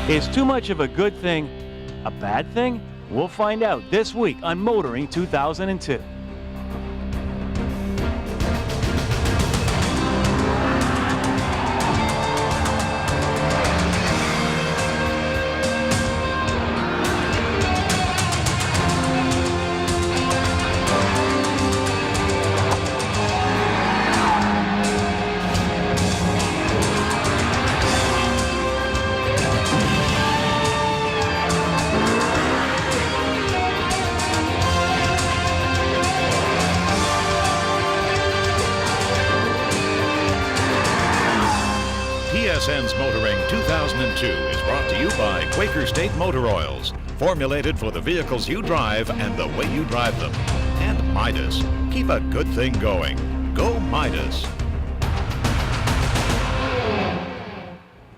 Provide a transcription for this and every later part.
Is too much of a good thing a bad thing? We'll find out this week on Motoring 2002. TSN's Motoring 2002 is brought to you by Quaker State Motor Oils, formulated for the vehicles you drive and the way you drive them. And Midas. Keep a good thing going. Go Midas.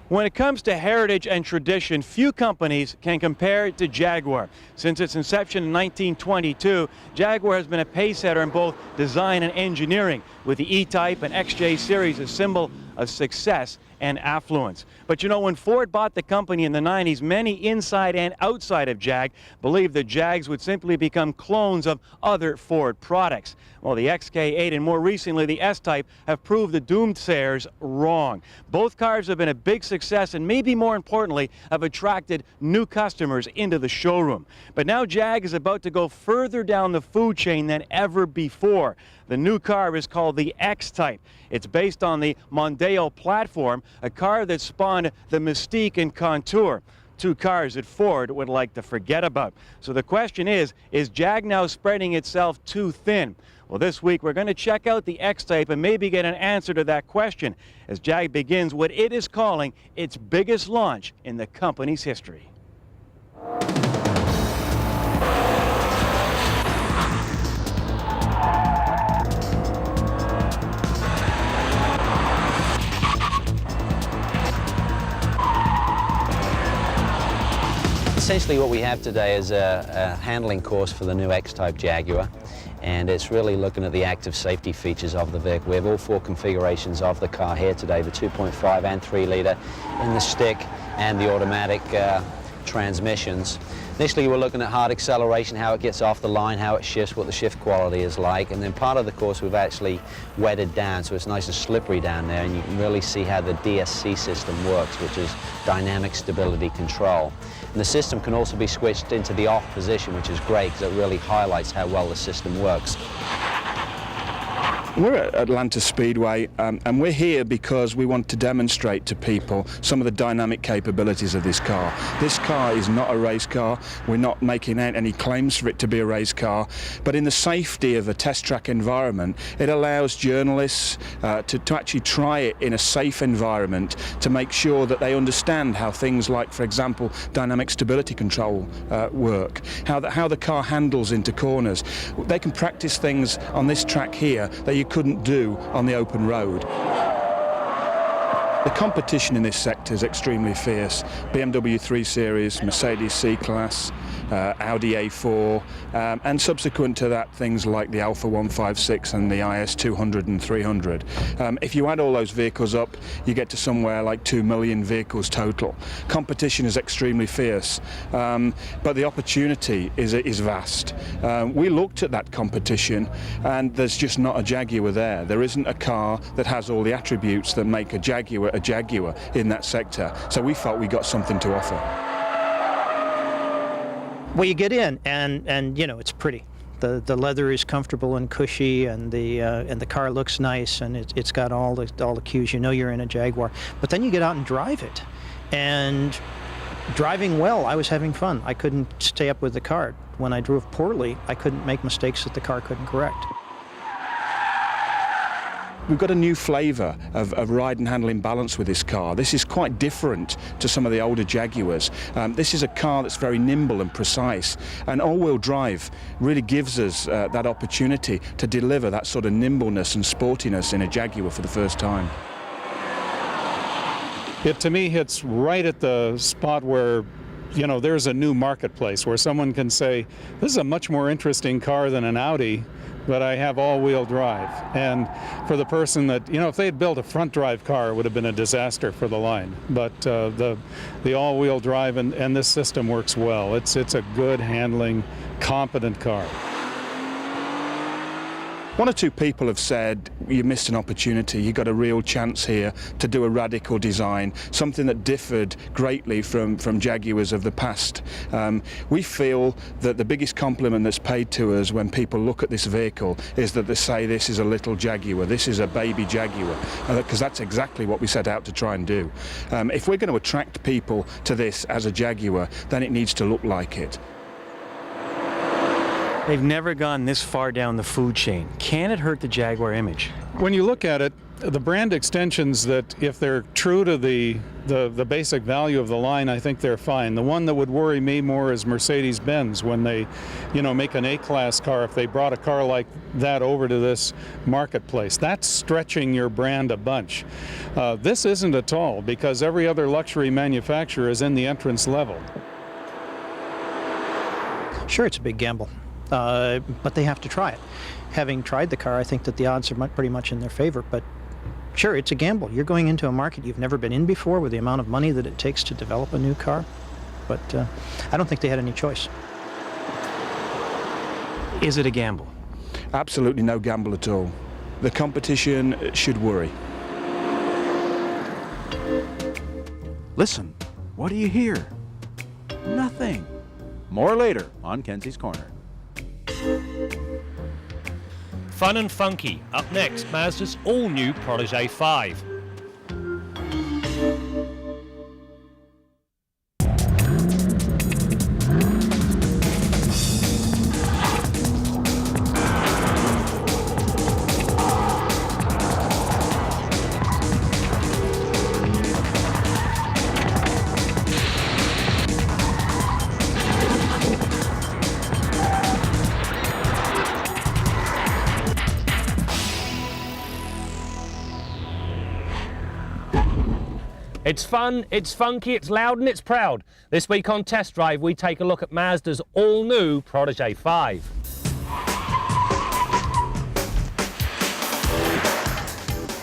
When it comes to heritage and tradition, few companies can compare it to Jaguar. Since its inception in 1922, Jaguar has been a pacesetter in both design and engineering, with the E-Type and XJ series a symbol of success and affluence. But you know, when Ford bought the company in the 90s, many inside and outside of Jag believed that Jags would simply become clones of other Ford products. Well, the XK8 and more recently the S-Type have proved the doomsayers wrong. Both cars have been a big success and maybe more importantly have attracted new customers into the showroom. But now Jag is about to go further down the food chain than ever before. The new car is called the X-Type. It's based on the Mondeo platform, a car that spawned the Mystique and Contour, two cars that Ford would like to forget about. So the question is Jag now spreading itself too thin? Well, this week we're going to check out the X-Type and maybe get an answer to that question as Jag begins what it is calling its biggest launch in the company's history. Essentially what we have today is a handling course for the new X-Type Jaguar, and it's really looking at the active safety features of the vehicle. We have all four configurations of the car here today, the 2.5 and 3 litre in the stick and the automatic transmissions. Initially we're looking at hard acceleration, how it gets off the line, how it shifts, what the shift quality is like, and then part of the course we've actually wetted down so it's nice and slippery down there, and you can really see how the DSC system works, which is dynamic stability control. And the system can also be switched into the off position, which is great because it really highlights how well the system works. We're at Atlanta Speedway and we're here because we want to demonstrate to people some of the dynamic capabilities of this car. This car is not a race car. We're not making any claims for it to be a race car, but in the safety of a test track environment, it allows journalists to actually try it in a safe environment to make sure that they understand how things like, for example, dynamic stability control work, how the car handles into corners. They can practice things on this track here that you couldn't do on the open road. The competition in this sector is extremely fierce. BMW 3 Series, Mercedes C-Class, Audi A4, and subsequent to that things like the Alfa 156 and the IS 200 and 300. If you add all those vehicles up, you get to somewhere like 2 million vehicles total. Competition is extremely fierce, but the opportunity is vast. We looked at that competition and there's just not a Jaguar there. There isn't a car that has all the attributes that make a Jaguar in that sector. So we felt we got something to offer. Well, you get in and you know, it's pretty. The leather is comfortable and cushy, and the car looks nice, and it's got all the cues. You know you're in a Jaguar. But then you get out and drive it, and driving well, I was having fun. I couldn't stay up with the car. When I drove poorly, I couldn't make mistakes that the car couldn't correct. We've got a new flavour of ride and handling balance with this car. This is quite different to some of the older Jaguars. This is a car that's very nimble and precise, and all-wheel drive really gives us that opportunity to deliver that sort of nimbleness and sportiness in a Jaguar for the first time. It, to me, hits right at the spot where you know, there's a new marketplace where someone can say, this is a much more interesting car than an Audi, but I have all-wheel drive. And for the person that, you know, if they had built a front-drive car, it would have been a disaster for the line. But the all-wheel drive and this system works well. It's a good handling, competent car. One or two people have said, you missed an opportunity, you got a real chance here to do a radical design, something that differed greatly from Jaguars of the past. We feel that the biggest compliment that's paid to us when people look at this vehicle is that they say this is a little Jaguar, this is a baby Jaguar, because that's exactly what we set out to try and do. If we're going to attract people to this as a Jaguar, then it needs to look like it. They've never gone this far down the food chain. Can it hurt the Jaguar image? When you look at it, the brand extensions that, if they're true to the basic value of the line, I think they're fine. The one that would worry me more is Mercedes-Benz when they, you know, make an A-class car. If they brought a car like that over to this marketplace, that's stretching your brand a bunch. This isn't at all, because every other luxury manufacturer is in the entrance level. Sure, it's a big gamble. But they have to try it. Having tried the car, I think that the odds are pretty much in their favor, but sure, it's a gamble. You're going into a market you've never been in before with the amount of money that it takes to develop a new car, but I don't think they had any choice. Is it a gamble? Absolutely no gamble at all. The competition should worry. Listen, what do you hear? Nothing. More later on Kenzie's Corner. Fun and funky. Up next, Mazda's all-new Protege5. It's fun, it's funky, it's loud and it's proud. This week on Test Drive we take a look at Mazda's all-new Protege5.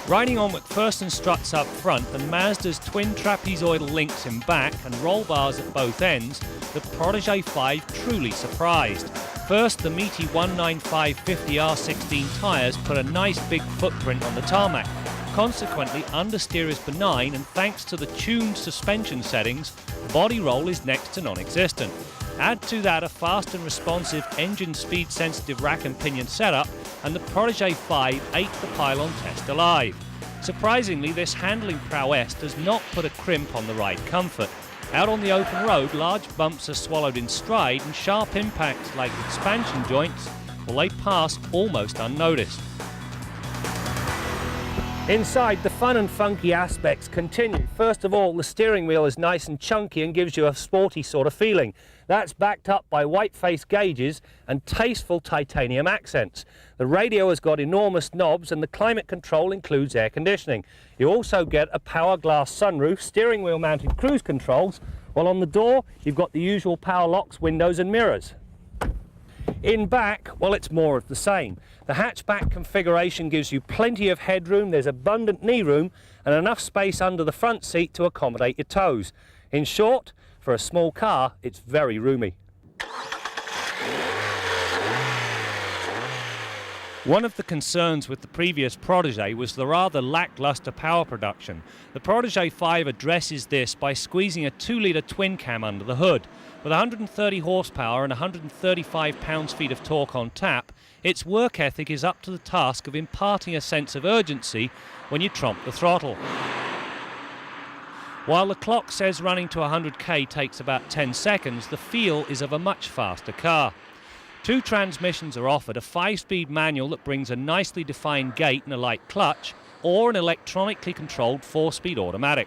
Riding on McPherson struts up front and Mazda's twin trapezoidal links in back and roll bars at both ends, the Protege5 truly surprised. First, the meaty 195/50 R16 tyres put a nice big footprint on the tarmac. Consequently, understeer is benign, and thanks to the tuned suspension settings, body roll is next to non-existent. Add to that a fast and responsive engine speed sensitive rack and pinion setup, and the Protege5 ate the pylon test alive. Surprisingly, this handling prowess does not put a crimp on the ride comfort. Out on the open road, large bumps are swallowed in stride, and sharp impacts like expansion joints, well, they pass almost unnoticed. Inside, the fun and funky aspects continue. First of all, the steering wheel is nice and chunky and gives you a sporty sort of feeling. That's backed up by white-face gauges and tasteful titanium accents. The radio has got enormous knobs and the climate control includes air conditioning. You also get a power glass sunroof, steering wheel mounted cruise controls, while on the door you've got the usual power locks, windows and mirrors. In back, well, it's more of the same. The hatchback configuration gives you plenty of headroom, there's abundant knee room and enough space under the front seat to accommodate your toes. In short, for a small car, it's very roomy. One of the concerns with the previous Protege was the rather lackluster power production. The Protege5 addresses this by squeezing a 2-litre twin cam under the hood. With 130 horsepower and 135 pounds-feet of torque on tap, its work ethic is up to the task of imparting a sense of urgency when you tromp the throttle. While the clock says running to 100k takes about 10 seconds, the feel is of a much faster car. Two transmissions are offered, a 5-speed manual that brings a nicely defined gate and a light clutch, or an electronically controlled 4-speed automatic.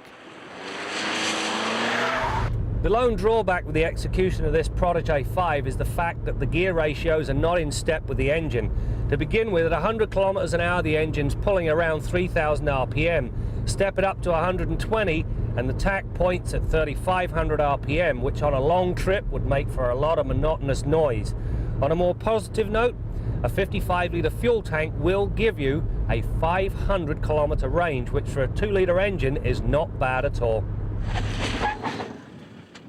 The lone drawback with the execution of this Protege5 is the fact that the gear ratios are not in step with the engine. To begin with, at 100 kilometers an hour the engine's pulling around 3,000 RPM. Step it up to 120 and the tach points at 3,500 RPM, which on a long trip would make for a lot of monotonous noise. On a more positive note, a 55-litre fuel tank will give you a 500-kilometre range, which for a 2-litre engine is not bad at all.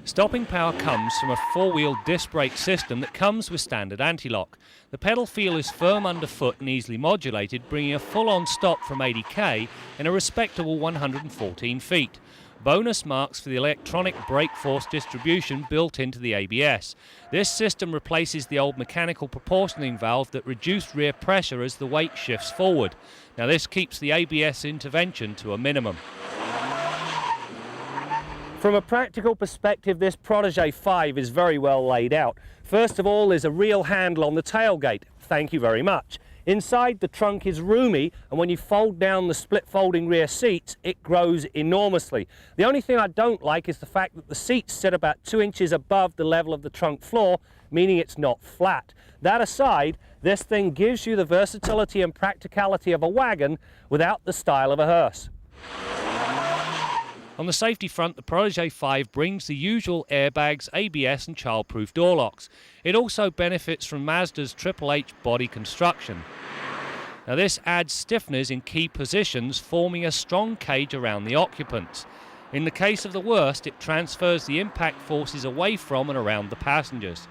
Stopping power comes from a 4-wheel disc brake system that comes with standard anti-lock. The pedal feel is firm underfoot and easily modulated, bringing a full-on stop from 80k in a respectable 114 feet. Bonus marks for the electronic brake force distribution built into the ABS. This system replaces the old mechanical proportioning valve that reduced rear pressure as the weight shifts forward. Now this keeps the ABS intervention to a minimum. From a practical perspective, this Protege5 is very well laid out. First of all, there's a real handle on the tailgate. Thank you very much. Inside, the trunk is roomy, and when you fold down the split folding rear seats, it grows enormously. The only thing I don't like is the fact that the seats sit about 2 inches above the level of the trunk floor, meaning it's not flat. That aside, this thing gives you the versatility and practicality of a wagon without the style of a hearse. On the safety front, the Protege5 brings the usual airbags, ABS and childproof door locks. It also benefits from Mazda's Triple H body construction. Now this adds stiffeners in key positions, forming a strong cage around the occupants. In the case of the worst, it transfers the impact forces away from and around the passengers.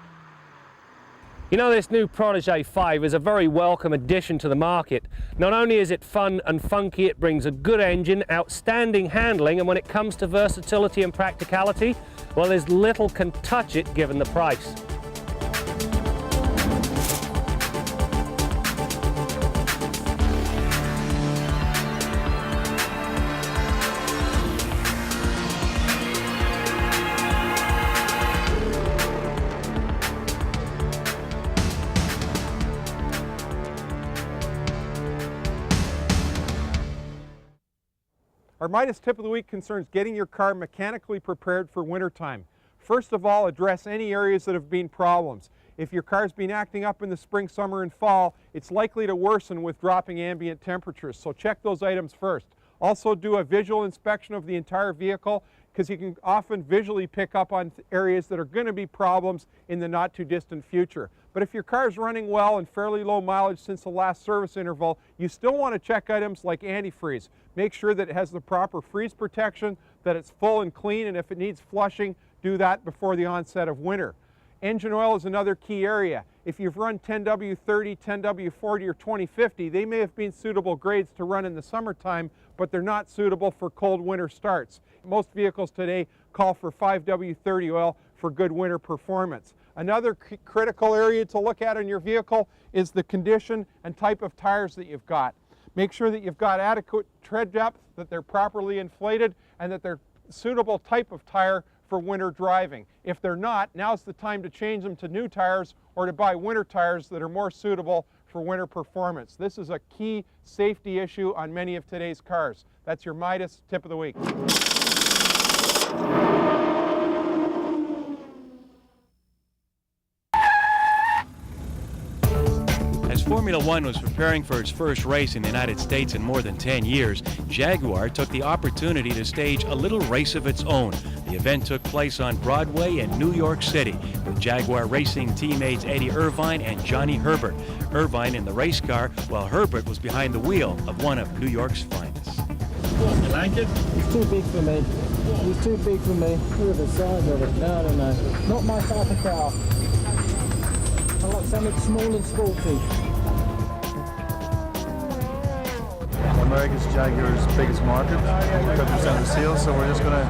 You know, this new Protege5 is a very welcome addition to the market. Not only is it fun and funky, it brings a good engine, outstanding handling, and when it comes to versatility and practicality, well, there's little can touch it given the price. Our Midas tip of the week concerns getting your car mechanically prepared for wintertime. First of all, address any areas that have been problems. If your car's been acting up in the spring, summer, and fall, it's likely to worsen with dropping ambient temperatures, so check those items first. Also do a visual inspection of the entire vehicle, because you can often visually pick up on areas that are going to be problems in the not too distant future. But if your car is running well and fairly low mileage since the last service interval, you still want to check items like antifreeze. Make sure that it has the proper freeze protection, that it's full and clean, and if it needs flushing, do that before the onset of winter. Engine oil is another key area. If you've run 10W30, 10W40, or 2050, they may have been suitable grades to run in the summertime, but they're not suitable for cold winter starts. Most vehicles today call for 5W30 oil for good winter performance. Another critical area to look at in your vehicle is the condition and type of tires that you've got. Make sure that you've got adequate tread depth, that they're properly inflated, and that they're suitable type of tire for winter driving. If they're not, now's the time to change them to new tires or to buy winter tires that are more suitable for winter performance. This is a key safety issue on many of today's cars. That's your Midas tip of the week. As Formula One was preparing for its first race in the United States in more than 10 years, Jaguar took the opportunity to stage a little race of its own. The event took place on Broadway in New York City with Jaguar racing teammates Eddie Irvine and Johnny Herbert. Irvine in the race car, while Herbert was behind the wheel of one of New York's finest. You like it? It's too big for me. It's too big for me. Look at the size of it. No. Not my type of car. I like something small and sporty. America's Jaguar's biggest market, 50% of sales, so we're just going to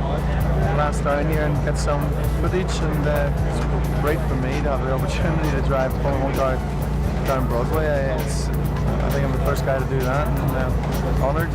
blast down here and get some footage, and it's great for me to have the opportunity to drive Formula 1 car down Broadway. I think I'm the first guy to do that, and honoured.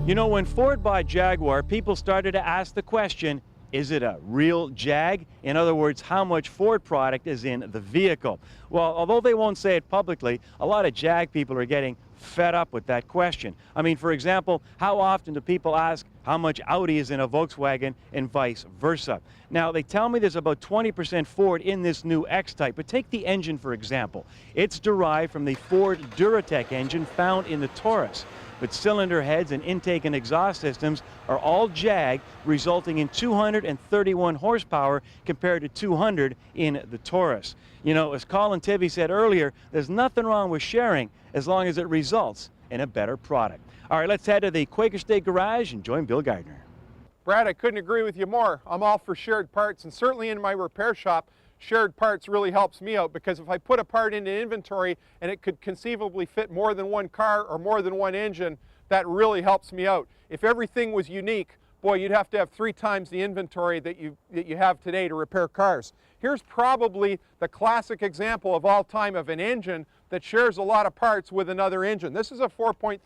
You know, when Ford bought Jaguar, people started to ask the question, is it a real Jag? In other words, how much Ford product is in the vehicle? Well, although they won't say it publicly, a lot of Jag people are getting fed up with that question. I mean, for example, how often do people ask how much Audi is in a Volkswagen and vice versa? Now, they tell me there's about 20% Ford in this new X-Type, but take the engine, for example. It's derived from the Ford Duratec engine found in the Taurus. But cylinder heads and intake and exhaust systems are all Jag, resulting in 231 horsepower compared to 200 in the Taurus. You know, as Colin Tivy said earlier, there's nothing wrong with sharing as long as it results in a better product. All right, let's head to the Quaker State Garage and join Bill Gardner. Brad, I couldn't agree with you more. I'm all for shared parts, and certainly in my repair shop, shared parts really helps me out, because if I put a part into inventory and it could conceivably fit more than one car or more than one engine, that really helps me out. If everything was unique, boy, you'd have to have 3 times the inventory that you have today to repair cars. Here's probably the classic example of all time of an engine that shares a lot of parts with another engine. This is a 4.3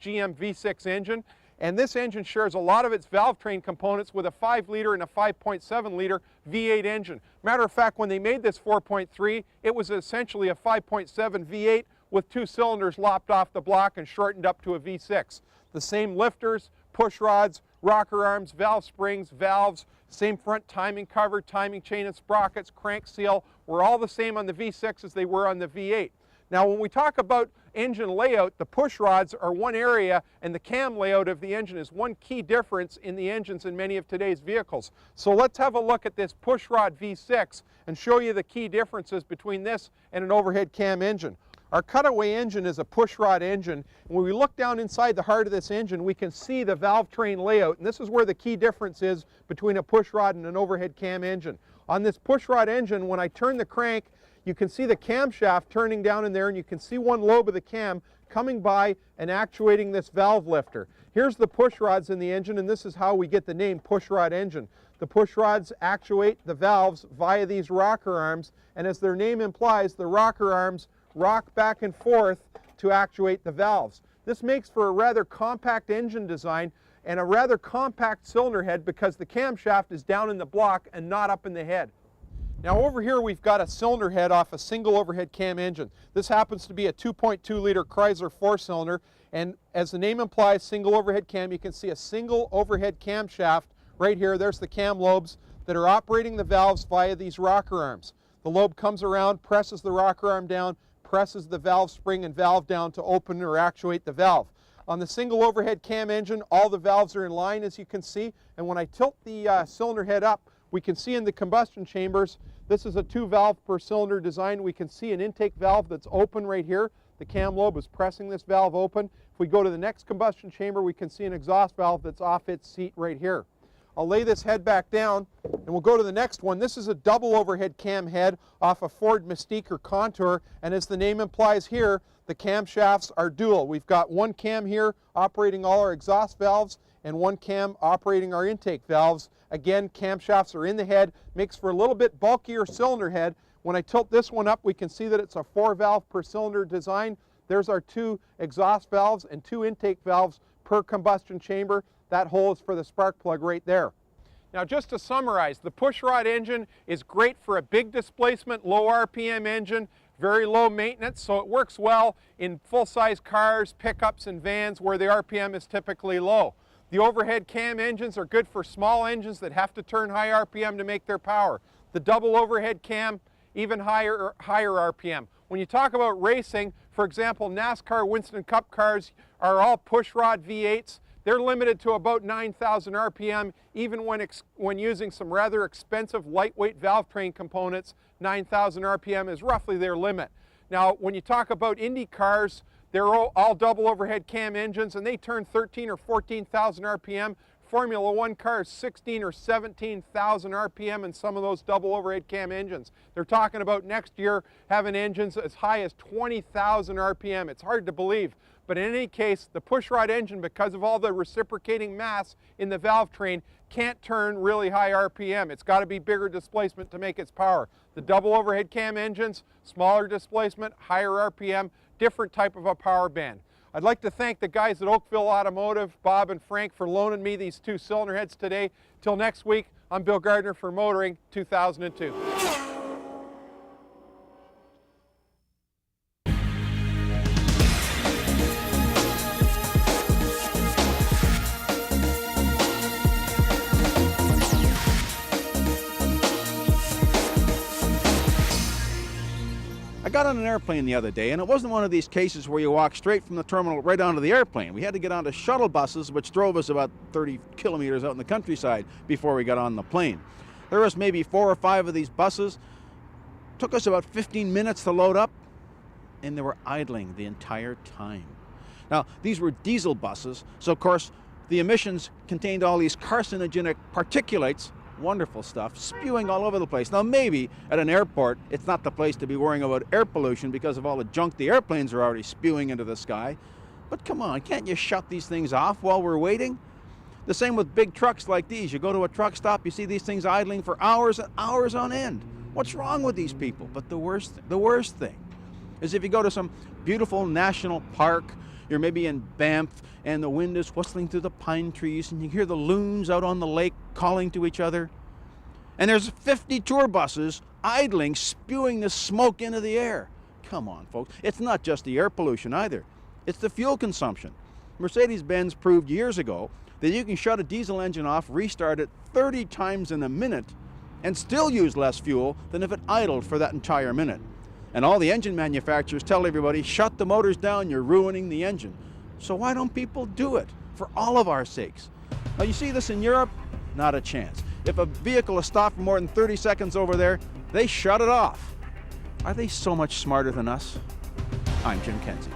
GM V6 engine, and this engine shares a lot of its valve train components with a 5-liter and a 5.7-liter V8 engine. Matter of fact, when they made this 4.3, it was essentially a 5.7 V8 with 2 cylinders lopped off the block and shortened up to a V6. The same lifters, push rods, rocker arms, valve springs, valves, same front timing cover, timing chain and sprockets, crank seal, were all the same on the V6 as they were on the V8. Now, when we talk about engine layout, the push rods are one area and the cam layout of the engine is one key difference in the engines in many of today's vehicles. So let's have a look at this push rod V6 and show you the key differences between this and an overhead cam engine. Our cutaway engine is a push rod engine. When we look down inside the heart of this engine, we can see the valve train layout, and this is where the key difference is between a push rod and an overhead cam engine. On this push rod engine, when I turn the crank, you can see the camshaft turning down in there, and you can see one lobe of the cam coming by and actuating this valve lifter. Here's the push rods in the engine, and this is how we get the name push rod engine. The push rods actuate the valves via these rocker arms, and as their name implies, the rocker arms rock back and forth to actuate the valves. This makes for a rather compact engine design and a rather compact cylinder head because the camshaft is down in the block and not up in the head. Now over here we've got a cylinder head off a single overhead cam engine. This happens to be a 2.2-liter Chrysler 4-cylinder, and as the name implies, single overhead cam, you can see a single overhead camshaft right here. There's the cam lobes that are operating the valves via these rocker arms. The lobe comes around, presses the rocker arm down, presses the valve spring and valve down to open or actuate the valve. On the single overhead cam engine, all the valves are in line, as you can see, and when I tilt the cylinder head up, we can see in the combustion chambers, this is a 2-valve per cylinder design. We can see an intake valve that's open right here. The cam lobe is pressing this valve open. If we go to the next combustion chamber, we can see an exhaust valve that's off its seat right here. I'll lay this head back down and we'll go to the next one. This is a double overhead cam head off a Ford Mystique or Contour, and as the name implies here, the camshafts are dual. We've got one cam here operating all our exhaust valves and one cam operating our intake valves. Again, camshafts are in the head, makes for a little bit bulkier cylinder head. When I tilt this one up, we can see that it's a 4-valve per cylinder design. There's our 2 exhaust valves and 2 intake valves per combustion chamber. That hole is for the spark plug right there. Now, just to summarize, the pushrod engine is great for a big displacement, low RPM engine, very low maintenance, so it works well in full-size cars, pickups, and vans where the RPM is typically low. The overhead cam engines are good for small engines that have to turn high RPM to make their power. The double overhead cam, even higher RPM. When you talk about racing, for example, NASCAR Winston Cup cars are all pushrod V8s. They're limited to about 9,000 RPM, even when using some rather expensive lightweight valve train components. 9,000 RPM is roughly their limit. Now, when you talk about Indy cars, they're all double overhead cam engines, and they turn 13 or 14,000 RPM. Formula One cars, 16 or 17,000 RPM in some of those double overhead cam engines. They're talking about next year having engines as high as 20,000 RPM. It's hard to believe. But in any case, the pushrod engine, because of all the reciprocating mass in the valve train, can't turn really high RPM. It's got to be bigger displacement to make its power. The double overhead cam engines, smaller displacement, higher RPM, different type of a power band. I'd like to thank the guys at Oakville Automotive, Bob and Frank, for loaning me these 2 cylinder heads today. Till next week, I'm Bill Gardner for Motoring 2002. got on an airplane the other day, and it wasn't one of these cases where you walk straight from the terminal right onto the airplane. We had to get onto shuttle buses, which drove us about 30 kilometers out in the countryside before we got on the plane. There was maybe 4 or 5 of these buses. Took us about 15 minutes to load up, and they were idling the entire time. Now, these were diesel buses, so of course the emissions contained all these carcinogenic particulates, wonderful stuff, spewing all over the place. Now, maybe at an airport it's not the place to be worrying about air pollution because of all the junk the airplanes are already spewing into the sky. But come on, can't you shut these things off while we're waiting? The same with big trucks like these. You go to a truck stop, you see these things idling for hours and hours on end. What's wrong with these people? But the worst thing is if you go to some beautiful national park, you're maybe in Banff, and the wind is whistling through the pine trees, and you hear the loons out on the lake calling to each other. And there's 50 tour buses idling, spewing the smoke into the air. Come on, folks. It's not just the air pollution either. It's the fuel consumption. Mercedes-Benz proved years ago that you can shut a diesel engine off, restart it 30 times in a minute, and still use less fuel than if it idled for that entire minute. And all the engine manufacturers tell everybody, shut the motors down, you're ruining the engine. So why don't people do it for all of our sakes? Now, you see this in Europe? Not a chance. If a vehicle is stopped for more than 30 seconds over there, they shut it off. Are they so much smarter than us? I'm Jim Kenzie.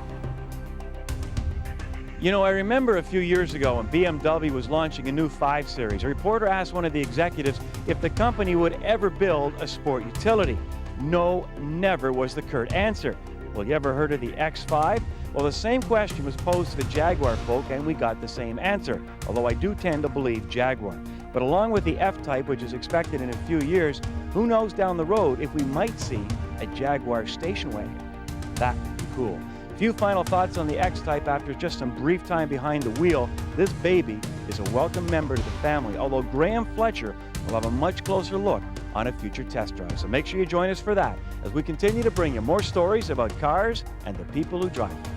You know, I remember a few years ago when BMW was launching a new 5 Series. A reporter asked one of the executives if the company would ever build a sport utility. No, never was the curt answer. Well, you ever heard of the X5? Well, the same question was posed to the Jaguar folk, and we got the same answer, although I do tend to believe Jaguar. But along with the F-Type, which is expected in a few years, who knows down the road if we might see a Jaguar station wagon. That would be cool. A few final thoughts on the X-Type after just some brief time behind the wheel. This baby is a welcome member to the family, although Graham Fletcher will have a much closer look on a future test drive. So make sure you join us for that as we continue to bring you more stories about cars and the people who drive them.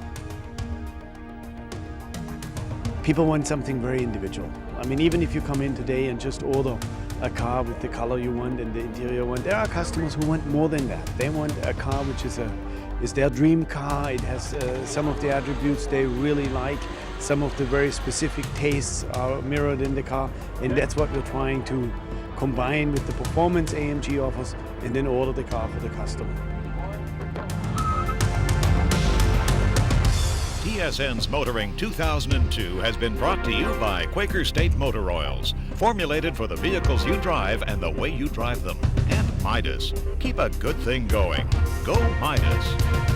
People want something very individual. I mean, even if you come in today and just order a car with the color you want and the interior you want, there are customers who want more than that. They want a car which is their dream car. It has some of the attributes they really like. Some of the very specific tastes are mirrored in the car, and that's what we're trying to combine with the performance AMG offers and then order the car for the customer. TSN's Motoring 2002 has been brought to you by Quaker State Motor Oils, formulated for the vehicles you drive and the way you drive them. And Midas. Keep a good thing going. Go Midas.